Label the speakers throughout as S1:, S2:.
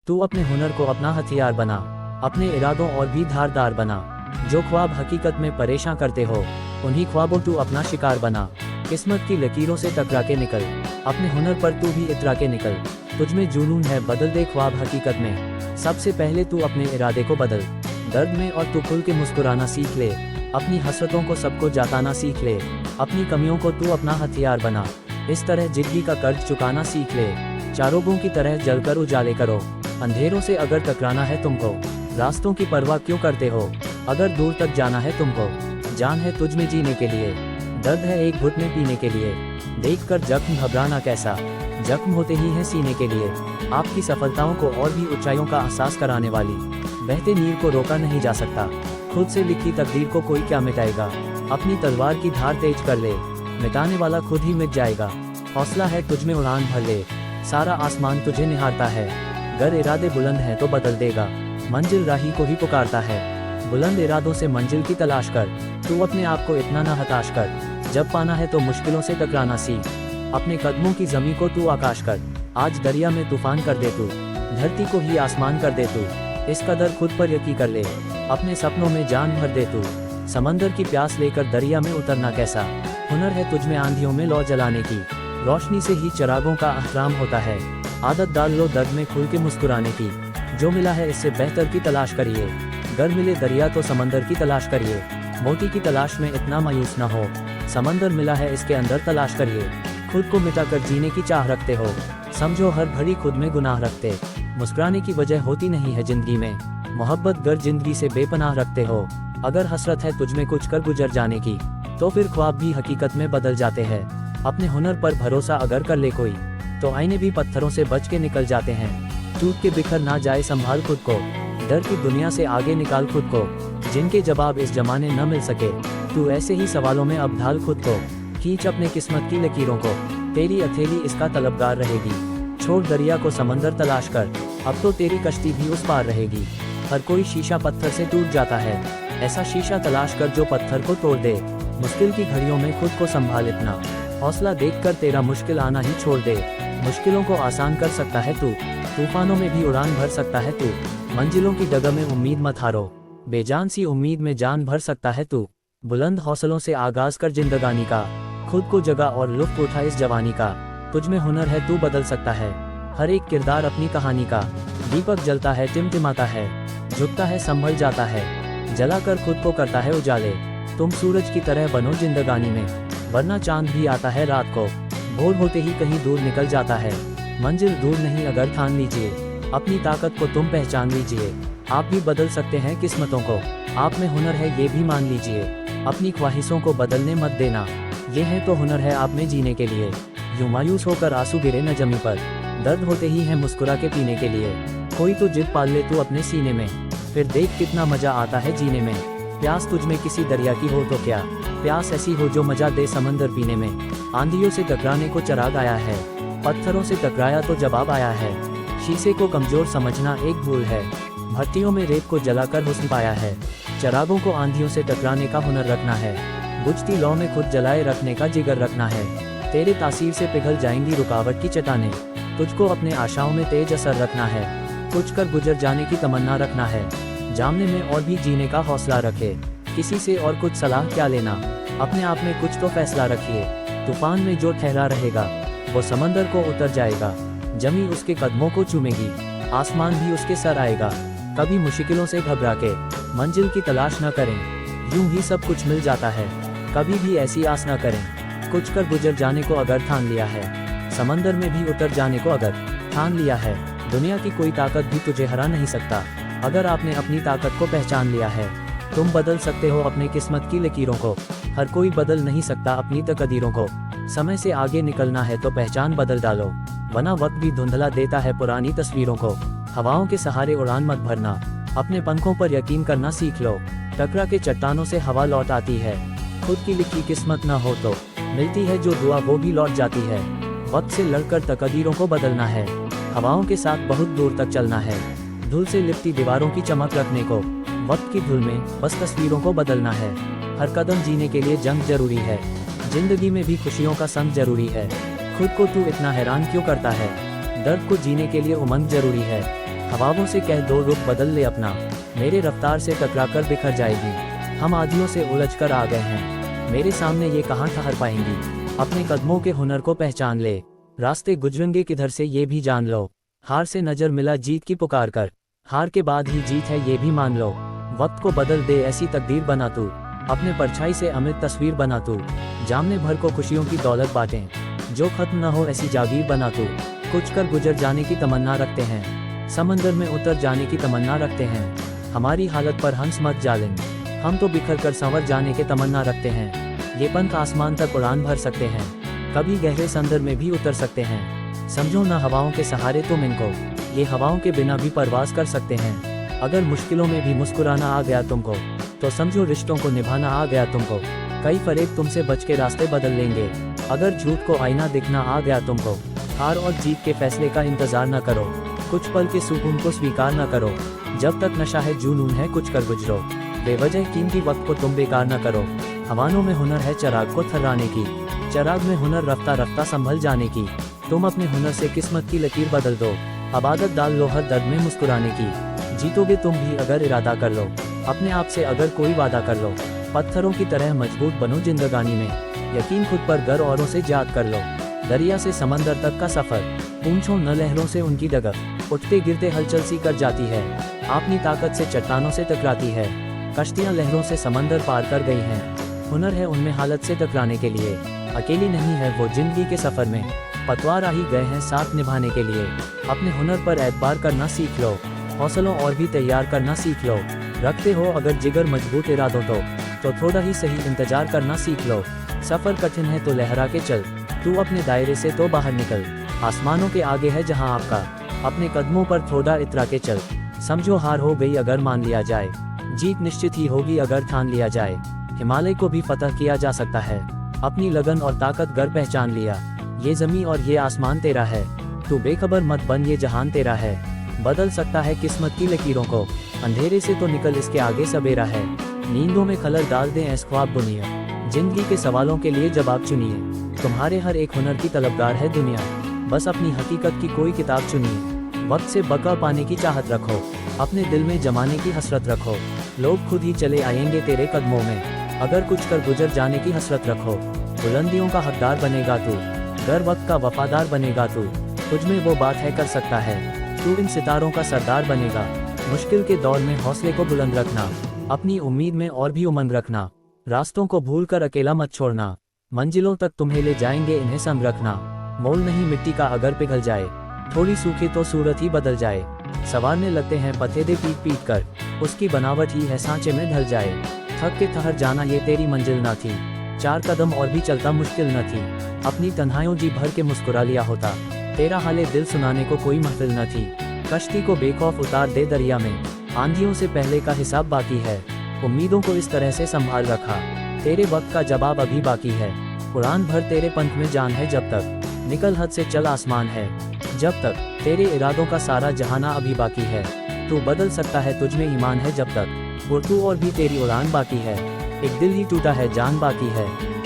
S1: तू अपने हुनर को अपना हथियार बना, अपने इरादों और भी धारदार बना। जो ख्वाब हकीकत में परेशान करते हो, उन्हीं ख्वाबों तू अपना शिकार बना। किस्मत की लकीरों से टकरा के निकल, अपने हुनर पर तू भी इतरा के निकल। तुझमें जुनून है, बदल दे ख्वाब हकीकत में। सबसे पहले तू अपने इरादे को बदल, दर्द में और तू खुल के मुस्कुराना सीख ले। अपनी हसरतों को सबको जताना सीख ले, अपनी कमियों को तू अपना हथियार बना। इस तरह जिंदगी का कर्ज चुकाना सीख ले। चारोगों की तरह जलकर उजाले करो। अंधेरों से अगर टकराना है तुमको, रास्तों की परवाह क्यों करते हो? अगर दूर तक जाना है तुमको, जान है तुझ में जीने के लिए, दर्द है एक घुट में पीने के लिए। देखकर जख्म घबराना कैसा, जख्म होते ही है सीने के लिए। आपकी सफलताओं को और भी ऊंचाइयों का एहसास कराने वाली बहते नीर को रोका नहीं जा सकता। खुद से लिखी तकदीर को कोई क्या मिटाएगा? अपनी तलवार की धार तेज कर ले, मिटाने वाला खुद ही मिट जाएगा। हौसला है तुझ में, उड़ान भर ले, सारा आसमान तुझे निहारता है। गर इरादे बुलंद हैं तो बदल देगा, मंजिल राही को ही पुकारता है। बुलंद इरादों से मंजिल की तलाश कर, तू अपने आप को इतना ना हताश कर। जब पाना है तो मुश्किलों से टकराना सीख, अपने कदमों की जमी को तू आकाश कर। आज दरिया में तूफान कर दे तू, धरती को ही आसमान कर दे तू। इस कदर खुद पर यकीन कर ले, अपने सपनों में जान भर दे तू। समंदर की प्यास लेकर दरिया में उतरना कैसा, हुनर है तुझ में आंधियों में लौ जलाने की। रोशनी से ही चिरागों का अहतराम होता है, आदत डाल लो दर्द में खुल के मुस्कुराने की। जो मिला है इससे बेहतर की तलाश करिए, गर मिले दरिया तो समंदर की तलाश करिए। मोती की तलाश में इतना मायूस न हो, समंदर मिला है इसके अंदर तलाश करिए। खुद को मिटाकर जीने की चाह रखते हो, समझो हर घड़ी खुद में गुनाह रखते। मुस्कुराने की वजह होती नहीं है जिंदगी में, मोहब्बत गर जिंदगी से बेपनाह रखते हो। अगर हसरत है तुझ में कुछ कर गुजर जाने की, तो फिर ख्वाब भी हकीकत में बदल जाते हैं। अपने हुनर पर भरोसा अगर कर ले कोई, तो आईने भी पत्थरों से बच के निकल जाते हैं। टूट के बिखर ना जाए संभाल खुद को, डर की दुनिया से आगे निकाल खुद को। जिनके जवाब इस जमाने न मिल सके, तू ऐसे ही सवालों में अब ढाल खुद को। खींच अपने किस्मत की लकीरों को, तेरी अथेली इसका तलबगार रहेगी। छोड़ दरिया को समंदर तलाश कर, अब तो तेरी कश्ती भी उस पार रहेगी। हर कोई शीशा पत्थर से टूट जाता है, ऐसा शीशा तलाश कर जो पत्थर को तोड़ दे। मुश्किल की घड़ियों में खुद को संभाल इतना, हौसला देखकर तेरा मुश्किल आना ही छोड़ दे। मुश्किलों को आसान कर सकता है तू, तूफानों में भी उड़ान भर सकता है तू। मंजिलों की डगर में उम्मीद मत हारो, बेजान सी उम्मीद में जान भर सकता है तू। बुलंद हौसलों से आगाज कर जिंदगानी का, खुद को जगा और लुत्फ उठा इस जवानी का। तुझ में हुनर है तू बदल सकता है, हर एक किरदार अपनी कहानी का। दीपक जलता है टिमटिमाता है, झुकता है संभल जाता है, जलाकर खुद को करता है उजाले। तुम सूरज की तरह बनो जिंदगानी में, वरना चांद भी आता है रात को। भोर होते ही कहीं दूर निकल जाता है, मंजिल दूर नहीं अगर ठान लीजिए। अपनी ताकत को तुम पहचान लीजिए, आप भी बदल सकते हैं किस्मतों को। आप में हुनर है ये भी मान लीजिए, अपनी ख्वाहिशों को बदलने मत देना। ये है तो हुनर है आप में जीने के लिए। यूं मायूस होकर आंसू गिरे न जमी पर, दर्द होते ही है मुस्कुरा के पीने के लिए। कोई तो जिद पाल ले तू अपने सीने में, फिर देख कितना मजा आता है जीने में। प्यास तुझ में किसी दरिया की हो तो क्या, प्यास ऐसी हो जो मजा दे समंदर पीने में। आंधियों से टकराने को चराग आया है, पत्थरों से टकराया तो जवाब आया है। शीशे को कमजोर समझना एक भूल है, भट्टियों में रेत को जलाकर हुस्न पाया है। चरागों को आंधियों से टकराने का हुनर रखना है, बुझती लौ में खुद जलाए रखने का जिगर रखना है। तेरे तासीर से पिघल जाएंगी रुकावट की चट्टानें, तुझको अपने आशाओं में तेज असर रखना है। कुछ कर गुजर जाने की तमन्ना रखना है, जामने में और भी जीने का हौसला रखे। किसी से और कुछ सलाह क्या लेना, अपने आप में कुछ तो फैसला रखिए। तूफान में जो ठहरा रहेगा, वो समंदर को उतर जाएगा। जमी उसके कदमों को चूमेगी, आसमान भी उसके सर आएगा। कभी मुश्किलों से घबरा के मंजिल की तलाश न करें, यूं ही सब कुछ मिल जाता है। कभी भी ऐसी आस न करें, कुछ कर गुजर जाने को अगर ठान लिया है, समंदर में भी उतर जाने को अगर ठान लिया है, दुनिया की कोई ताकत भी तुझे हरा नहीं सकता। अगर आपने अपनी ताकत को पहचान लिया है, तुम बदल सकते हो अपने किस्मत की लकीरों को। हर कोई बदल नहीं सकता अपनी तकदीरों को। समय से आगे निकलना है तो पहचान बदल डालो, वरना वक्त भी धुंधला देता है पुरानी तस्वीरों को। हवाओं के सहारे उड़ान मत भरना, अपने पंखों पर यकीन करना सीख लो। टकरा के चट्टानों से हवा लौट आती है, खुद की लिखी किस्मत न हो तो मिलती है जो दुआ वो भी लौट जाती है। वक्त से लड़कर तकदीरों को बदलना है, हवाओं के साथ बहुत दूर तक चलना है। धूल से लिपटी दीवारों की चमक रखने को, वक्त की धूल में बस तस्वीरों को बदलना है। हर कदम जीने के लिए जंग जरूरी है, जिंदगी में भी खुशियों का संग जरूरी है। खुद को तू इतना हैरान क्यों करता है, दर्द को जीने के लिए उमंग जरूरी है। हवाओं से कह दो रुख बदल ले अपना, मेरे रफ्तार से टकराकर बिखर जाएगी। हम आदियों से उलझ कर आ गए हैं, मेरे सामने ये कहाँ ठहर पाएंगी। अपने कदमों के हुनर को पहचान ले, रास्ते गुजरेंगे किधर से ये भी जान लो। हार से नजर मिला जीत की पुकार कर, हार के बाद ही जीत है ये भी मान लो। वक्त को बदल दे ऐसी तकदीर बना तू, अपने परछाई से अमृत तस्वीर बना तू। जामने भर को खुशियों की दौलत बांटे, जो खत्म न हो ऐसी जागीर बना तू। कुछ कर गुजर जाने की तमन्ना रखते हैं, समंदर में उतर जाने की तमन्ना रखते हैं। हमारी हालत पर हंस मत जालिम, हम तो बिखर कर संवर जाने के तमन्ना रखते हैं। ये पंख आसमान तक उड़ान भर सकते हैं, कभी गहरे समंदर में भी उतर सकते हैं। समझो न हवाओं के सहारे तुम इनको, ये हवाओं के बिना भी परवाज कर सकते हैं। अगर मुश्किलों में भी मुस्कुराना आ गया तुमको, तो समझो रिश्तों को निभाना आ गया तुमको। कई फरेब तुमसे बच के रास्ते बदल लेंगे, अगर झूठ को आईना दिखना आ गया तुमको। हार और जीत के फैसले का इंतजार न करो, कुछ पल के सुकून को स्वीकार न करो। जब तक नशा है जुनून है कुछ कर गुजरो, बेवजह कीमती वक्त को तुम बेकार न करो। हवानों में हुनर है चराग को थर्राने की, चराग में हुनर रफ्ता रफ्ता संभल जाने की। तुम अपने हुनर से किस्मत की लकीर बदल दो, अब आदत डाल लो हर दर्द में मुस्कुराने की। जीतोगे तुम भी अगर इरादा कर लो, अपने आप से अगर कोई वादा कर लो। पत्थरों की तरह मजबूत बनो जिंदगानी में, यकीन खुद पर गर औरों से याद कर लो। दरिया से समंदर तक का सफर, पूछो न लहरों से उनकी डगर। उठते गिरते हलचल सी कर जाती है, अपनी ताकत से चट्टानों से टकराती है। कश्तियां लहरों से समंदर पार कर गई हैं, हुनर है उनमें हालत से टकराने के लिए। अकेली नहीं है वो जिंदगी के सफर में, पतवार आ ही गए हैं साथ निभाने के लिए। अपने हुनर पर एतबार करना सीख लो, हौसलों और भी तैयार करना सीख लो। रखते हो अगर जिगर मजबूत इरादों तो थोड़ा ही सही इंतजार करना सीख लो। सफर कठिन है तो लहरा के चल, तू अपने दायरे से तो बाहर निकल। आसमानों के आगे है जहां आपका, अपने कदमों पर थोड़ा इतरा के चल। समझो हार हो गई अगर मान लिया जाए, जीत निश्चित ही होगी अगर ठान लिया जाए। हिमालय को भी फतह किया जा सकता है, अपनी लगन और ताकत गर पहचान लिया। ये जमीन और ये आसमान तेरा है, तू बेखबर मत बन ये जहान तेरा है। बदल सकता है किस्मत की लकीरों को, अंधेरे से तो निकल इसके आगे सबेरा है। नींदों में खलल डाल दें ऐस ख्वाब बुनिया, जिंदगी के सवालों के लिए जवाब चुनिए। तुम्हारे हर एक हुनर की तलबगार है दुनिया, बस अपनी हकीकत की कोई किताब चुनिए। वक्त से बका पाने की चाहत रखो, अपने दिल में जमाने की हसरत रखो। लोग खुद ही चले आएंगे तेरे कदमों में, अगर कुछ कर गुजर जाने की हसरत रखो। बुलंदियों का हकदार बनेगा तू, गर वक्त का वफादार बनेगा तू। तुझ में वो बात है कर सकता है, तू इन सितारों का सरदार बनेगा। मुश्किल के दौर में हौसले को बुलंद रखना, अपनी उम्मीद में और भी उमंग रखना। रास्तों को भूलकर अकेला मत छोड़ना, मंजिलों तक तुम्हें ले जाएंगे इन्हें संग रखना। मोल नहीं मिट्टी का अगर पिघल जाए, थोड़ी सूखे तो सूरत ही बदल जाए। संवारने लगते हैं पथेदे पीट पीट कर, उसकी बनावट ही है सांचे में ढल जाए। थक के ठहर जाना ये तेरी मंजिल ना थी, 4 कदम और भी चलता मुश्किल न थी। अपनी तन्हाइयों जी भर के मुस्कुरा लिया होता, तेरा हाले दिल सुनाने को कोई महफिल न थी। कश्ती को बेखौफ उतार दे दरिया में, आंधियों से पहले का हिसाब बाकी है। उम्मीदों को इस तरह से संभाल रखा, तेरे वक्त का जवाब अभी बाकी है। उड़ान भर तेरे पंख में जान है जब तक, निकल हद से चल आसमान है जब तक। तेरे इरादों का सारा जहाना अभी बाकी है, तू बदल सकता है तुझ में ईमान है जब तक। उड़तू और भी तेरी उड़ान बाकी है, एक दिल ही टूटा है जान बाकी है।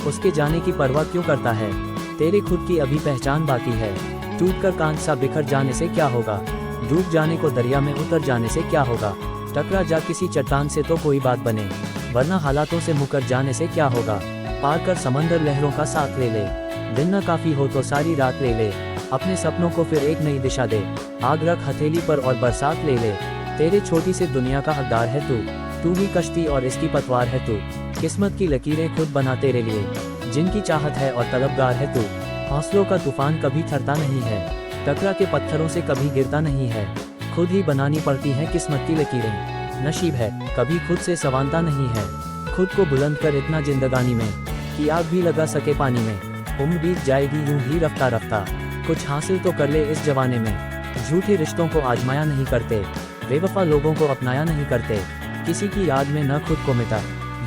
S1: उसके जाने की परवाह क्यों करता है, तेरे खुद की अभी पहचान बाकी है। टूट कर कांच सा बिखर जाने से क्या होगा, डूब जाने को दरिया में उतर जाने से क्या होगा। टकरा जा किसी चट्टान से तो कोई बात बने, वरना हालातों से मुकर जाने से क्या होगा। पार कर समंदर लहरों का साथ ले ले, दिन न काफी हो तो सारी रात ले ले। अपने सपनों को फिर एक नई दिशा दे, आग रख हथेली पर और बरसात ले ले। तेरे छोटी से दुनिया का हकदार है तू ही कश्ती और इसकी पतवार है तू। किस्मत की लकीरें खुद बना तेरे लिए, जिनकी चाहत है और तलबगार है तू। हौसलों का तूफान कभी थरता नहीं है, टकरा के पत्थरों से कभी गिरता नहीं है। खुद ही बनानी पड़ती है किस्मत की लकीरें, नसीब है कभी खुद से संवारता नहीं है। खुद को बुलंद कर इतना जिंदगानी में, कि आग भी लगा सके पानी में। उम्र बीत जाएगी यूं ही रफ्ता रफ्ता, कुछ हासिल तो कर ले इस जमाने में। झूठे रिश्तों को आजमाया नहीं करते, बेवफा लोगों को अपनाया नहीं करते। किसी की याद में न खुद को मिटा,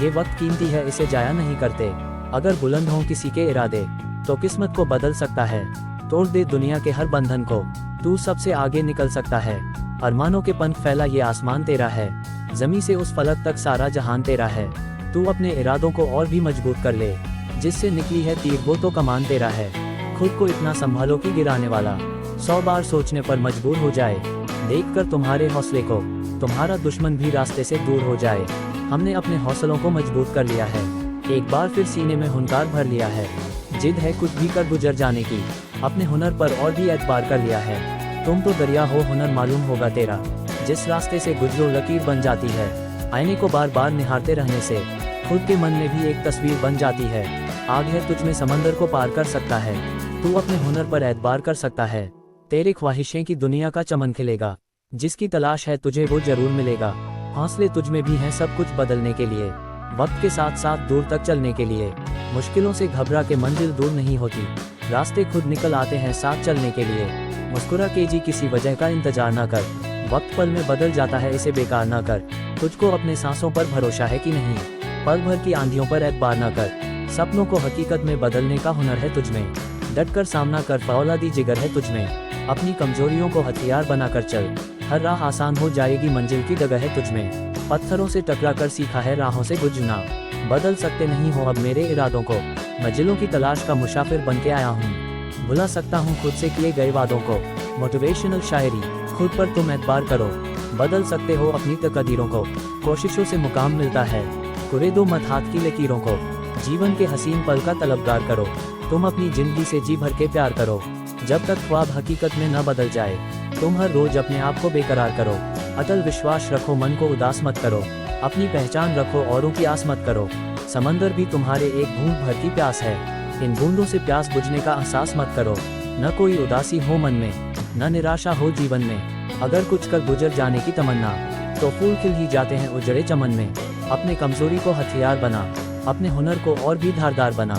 S1: ये वक्त कीमती है इसे जाया नहीं करते। अगर बुलंद हों किसी के इरादे, तो किस्मत को बदल सकता है। तोड़ दे दुनिया के हर बंधन को, तू सबसे आगे निकल सकता है। अरमानों के पंख फैला ये आसमान तेरा है, जमी से उस फलक तक सारा जहान तेरा है। तू अपने इरादों को और भी मजबूत कर ले, जिससे निकली है तीर वो तो कमान तेरा है। खुद को इतना संभालो कि गिराने वाला 100 बार सोचने पर मजबूर हो जाए। देखकर तुम्हारे हौसले को तुम्हारा दुश्मन भी रास्ते से दूर हो जाए। हमने अपने हौसलों को मजबूत कर लिया है, एक बार फिर सीने में हुंकार भर लिया है। जिद है कुछ भी कर गुजर जाने की, अपने हुनर पर और भी एतबार कर लिया है। तुम तो दरिया हो, हुनर मालूम होगा तेरा, जिस रास्ते से गुजरो लकीर बन जाती है। आईने को बार बार निहारते रहने से खुद के मन में भी एक तस्वीर बन जाती है। आग है तुझ में, समंदर को पार कर सकता है। तू अपने हुनर पर एतबार कर सकता है। तेरी ख्वाहिशें की दुनिया का चमन खिलेगा, जिसकी तलाश है तुझे वो जरूर मिलेगा। हौसले तुझ में भी हैं सब कुछ बदलने के लिए, वक्त के साथ साथ दूर तक चलने के लिए। मुश्किलों से घबरा के मंजिल दूर नहीं होती, रास्ते खुद निकल आते हैं साथ चलने के लिए। मुस्कुरा के जी, किसी वजह का इंतजार न कर, वक्त पल में बदल जाता है, इसे बेकार न कर। तुझको अपने सांसों पर भरोसा है कि नहीं, पल भर की आंधियों पर एतबार न कर। सपनों को हकीकत में बदलने का हुनर है तुझमें, डटकर सामना कर, फौलादी जिगर है तुझमें। अपनी कमजोरियों को हथियार बनाकर चल, हर राह आसान हो जाएगी, मंजिल की जगह है तुझमें। पत्थरों से टकरा कर सीखा है राहों से गुजरना, बदल सकते नहीं हो अब मेरे इरादों को। मंजिलों की तलाश का मुसाफिर बन के आया हूँ, भुला सकता हूँ खुद से किए गए वादों को। मोटिवेशनल शायरी, खुद पर तुम एतबार करो, बदल सकते हो अपनी तकदीरों को। कोशिशों से मुकाम मिलता है, कुरेदो मत हाथ की लकीरों को। जीवन के हसीन पल का तलबगार करो, तुम अपनी जिंदगी से जी भर के प्यार करो। जब तक ख्वाब हकीकत में न बदल जाए, तुम हर रोज अपने आप को बेकरार करो। अटल विश्वास रखो, मन को उदास मत करो, अपनी पहचान रखो, औरों की आस मत करो। समंदर भी तुम्हारे एक बूंद भर की प्यास है, इन बूंदों से प्यास बुझने का एहसास मत करो। न कोई उदासी हो मन में, न निराशा हो जीवन में। अगर कुछ कर गुजर जाने की तमन्ना, तो फूल खिल ही जाते हैं उजड़े चमन में। अपने कमजोरी को हथियार बना, अपने हुनर को और भी धारदार बना।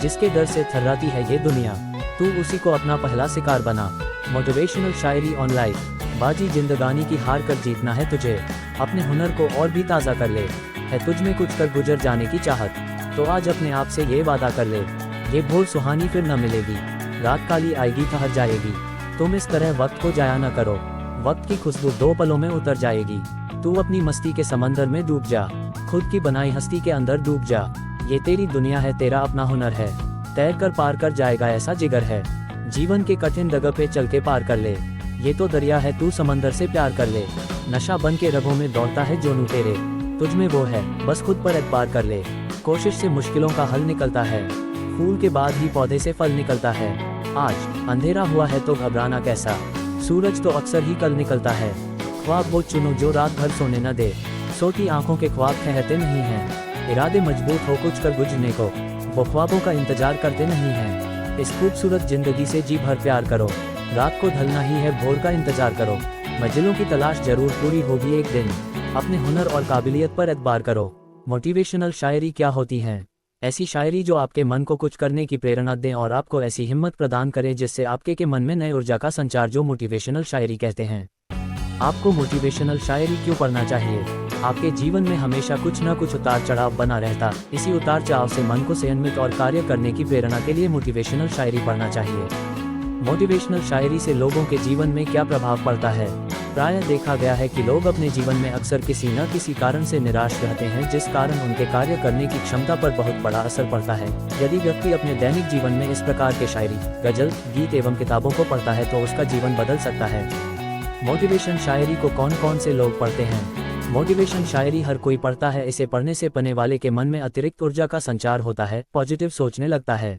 S1: जिसके डर से थर्राती है ये दुनिया, तू उसी को अपना पहला शिकार बना। मोटिवेशनल शायरी ऑन लाइफ, बाजी जिंदगानी की हार कर जीतना है तुझे। अपने हुनर को और भी ताज़ा कर ले, है तुझ में कुछ कर गुजर जाने की चाहत, तो आज अपने आप से ये वादा कर ले, ये भोर सुहानी फिर न मिलेगी, रात काली आएगी ठहर जाएगी। तुम इस तरह वक्त को जाया न करो, वक्त की खुशबू 2 पलों में उतर जाएगी। तू अपनी मस्ती के समंदर में डूब जा, खुद की बनाई हस्ती के अंदर डूब जा। ये तेरी दुनिया है, तेरा अपना हुनर है, तैर कर पार कर जाएगा ऐसा जिगर है। जीवन के कठिन जगह पे चल के पार कर ले, ये तो दरिया है, तू समंदर से प्यार कर ले। नशा बन के रगों में दौड़ता है जोनू तेरे, तुझ में वो है, बस खुद पर एतबार कर ले। कोशिश से मुश्किलों का हल निकलता है, फूल के बाद ही पौधे से फल निकलता है। आज अंधेरा हुआ है तो घबराना कैसा, सूरज तो अक्सर ही कल निकलता है। ख्वाब वो चुनो जो रात भर सोने न दे, सोती आंखों के ख्वाब ठहरते नहीं हैं। इरादे मजबूत हो कुछ कर गुजरने को, वो ख्वाबों का इंतजार करते नहीं हैं। इस खूबसूरत जिंदगी से जी भर प्यार करो, रात को ढलना ही है, भोर का इंतजार करो। मंजिलों की तलाश जरूर पूरी होगी एक दिन, अपने हुनर और काबिलियत पर एतबार करो। मोटिवेशनल शायरी क्या होती है? ऐसी शायरी जो आपके मन को कुछ करने की प्रेरणा दें और आपको ऐसी हिम्मत प्रदान करे जिससे आपके के मन में नए ऊर्जा का संचार, जो मोटिवेशनल शायरी कहते हैं। आपको मोटिवेशनल शायरी क्यों पढ़ना चाहिए? आपके जीवन में हमेशा कुछ न कुछ उतार चढ़ाव बना रहता, इसी उतार चढ़ाव से मन को संयमित और कार्य करने की प्रेरणा के लिए मोटिवेशनल शायरी पढ़ना चाहिए। मोटिवेशनल शायरी से लोगों के जीवन में क्या प्रभाव पड़ता है? प्रायः देखा गया है कि लोग अपने जीवन में अक्सर किसी न किसी कारण से निराश रहते हैं, जिस कारण उनके कार्य करने की क्षमता पर बहुत बड़ा असर पड़ता है। यदि व्यक्ति अपने दैनिक जीवन में इस प्रकार के शायरी, गजल, गीत एवं किताबों को पढ़ता है तो उसका जीवन बदल सकता है। मोटिवेशन शायरी को कौन कौन से लोग पढ़ते हैं? मोटिवेशन शायरी हर कोई पढ़ता है। इसे पढ़ने से पढ़ने वाले के मन में अतिरिक्त ऊर्जा का संचार होता है, पॉजिटिव सोचने लगता है।